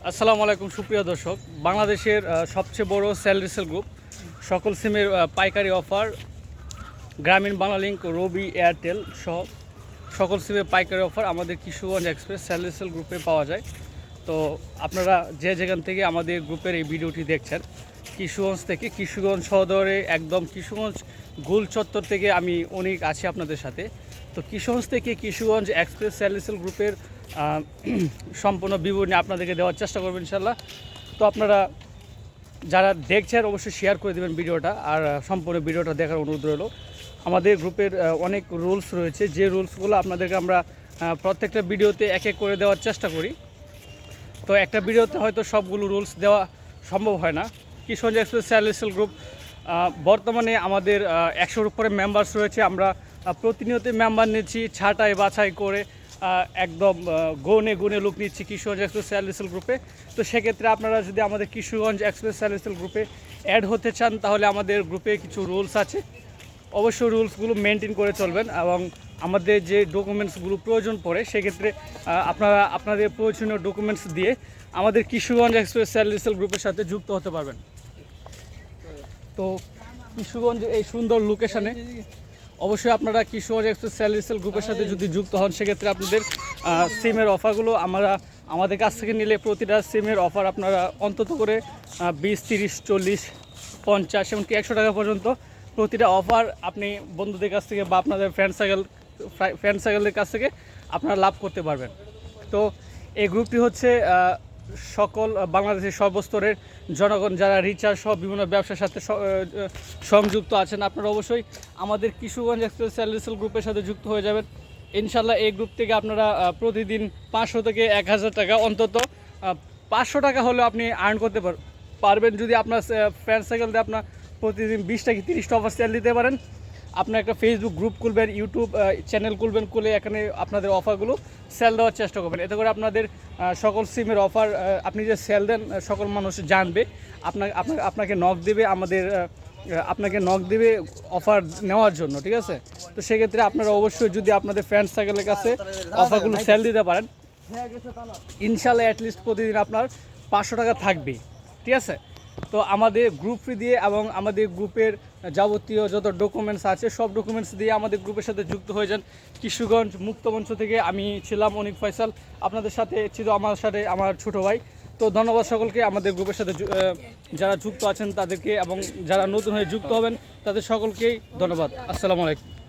আসসালামু আলাইকুম সুপ্রিয় দর্শক, বাংলাদেশের সবচেয়ে বড় সেল রিসেল গ্রুপ সকল সিমের পাইকারি অফার গ্রামীণ বাংলালিংক, রবি, এয়ারটেল সহ সকল সিমের পাইকারি অফার আমাদের কিশোরগঞ্জ এক্সপ্রেস সেল রিসেল গ্রুপে পাওয়া যায়। তো আপনারা যে যেখান থেকে আমাদের গ্রুপের এই ভিডিওটি দেখছেন, কিশোরগঞ্জ থেকে, কিশোরগঞ্জ সদরে একদম কিশোরগঞ্জ গোল চত্বর থেকে আমি অনেক আছি আপনাদের সাথে। তো কিশোরগঞ্জ থেকে কিশোরগঞ্জ এক্সপ্রেস সেল রিসেল গ্রুপের সম্পূর্ণ বিবরণী আপনাদেরকে দেওয়ার চেষ্টা করবেন ইনশাল্লাহ। তো আপনারা যারা দেখছেন অবশ্যই শেয়ার করে দেবেন ভিডিওটা, আর সম্পূর্ণ ভিডিওটা দেখার অনুরোধ রইল। আমাদের গ্রুপের অনেক রুলস রয়েছে, যে রুলসগুলো আপনাদেরকে আমরা প্রত্যেকটা ভিডিওতে এক এক করে দেওয়ার চেষ্টা করি। তো একটা ভিডিওতে হয়তো সবগুলো রুলস দেওয়া সম্ভব হয় না। Kishoreganj express sell resell group বর্তমানে আমাদের 100-র উপরে মেম্বার্স রয়েছে। আমরা প্রতিনিয়ত মেম্বার নিচ্ছি, ছাঁটাই বাছাই করে একদম গুণে গুণে লোক নিচ্ছি কিশোরগঞ্জ এক্সপ্রেস সেল রিসেল গ্রুপে। তো সেক্ষেত্রে আপনারা যদি আমাদের কিশোরগঞ্জ এক্সপ্রেস সেল রিসেল গ্রুপে অ্যাড হতে চান, তাহলে আমাদের গ্রুপে কিছু রুলস আছে, অবশ্যই রুলসগুলো মেনটেন করে চলবেন। এবং আমাদের যে ডকুমেন্টসগুলো প্রয়োজন পড়ে, সেক্ষেত্রে আপনারা আপনাদের প্রয়োজনীয় ডকুমেন্টস দিয়ে আমাদের কিশোরগঞ্জ এক্সপ্রেস সেল রিসেল গ্রুপের সাথে যুক্ত হতে পারবেন। তো কিশোরগঞ্জ এই সুন্দর লোকেশানে অবশ্যই আপনারা কিশোরগঞ্জ এক্সপ্রেস সেল রিসেল গ্রুপের সাথে যদি যুক্ত হন, সেক্ষেত্রে আপনাদের সিমের অফারগুলো আমাদের কাছ থেকে নিলে প্রতিটা সিমের অফার আপনারা অন্তত করে 20, 30, 40, 50 এমনকি 100 টাকা পর্যন্ত প্রতিটা অফার আপনি বন্ধুদের কাছ থেকে বা আপনাদের ফ্রেন্ড সার্কেলের কাছ থেকে আপনারা লাভ করতে পারবেন। তো এই গ্রুপটি হচ্ছে সকল বাংলাদেশের সর্বস্তরের জনগণ যারা রিচার্জ সহ বিভিন্ন ব্যবসার সাথে সংযুক্ত আছেন, আপনারা অবশ্যই আমাদের কিশোরগঞ্জ এক্সপ্রেস সেল রিসেল গ্রুপের সাথে যুক্ত হয়ে যাবেন ইনশাল্লাহ। এই গ্রুপ থেকে আপনারা প্রতিদিন 500 থেকে 1000 টাকা, অন্তত 500 টাকা হলেও আপনি আর্ন করতে পারবেন যদি আপনার ফ্রেন্ড সার্কেল দিয়ে আপনার প্রতিদিন 20 থেকে 30টা অফার সেল দিতে পারেন। আপনার একটা ফেসবুক গ্রুপ খুলবেন, ইউটিউব চ্যানেল খুলবেন, খুলে এখানে আপনাদের অফারগুলো সেল দেওয়ার চেষ্টা করবেন। এতে করে আপনাদের সকল সিমের অফার আপনি যে সেল দেন সকল মানুষ জানবে, আপনাকে নক দেবে, আপনাকে নক দেবে অফার নেওয়ার জন্য, ঠিক আছে? তো সেক্ষেত্রে আপনারা অবশ্যই যদি আপনাদের ফ্রেন্ড সার্কেলের কাছে অফারগুলো সেল দিতে পারেন, ইনশাল্লাহ অ্যাটলিস্ট প্রতিদিন আপনার 500 টাকা থাকবে, ঠিক আছে? তো আমাদের গ্রুপ ফি দিয়ে এবং আমাদের গ্রুপের যাবতীয় যত ডকুমেন্টস আছে সব ডকুমেন্টস দিয়ে আমাদের গ্রুপের সাথে যুক্ত হয়ে যান। কিশোরগঞ্জ মুক্তমঞ্চ থেকে আমি ছিলাম অনিক ফয়সাল, আপনাদের সাথে ছিল আমার সাথে আমার ছোট ভাই। তো ধন্যবাদ সকলকে, আমাদের গ্রুপের সাথে যারা যুক্ত আছেন তাদেরকে, এবং যারা নতুন হয়ে যুক্ত হবেন তাদের সকলকেই ধন্যবাদ। আসসালামু আলাইকুম।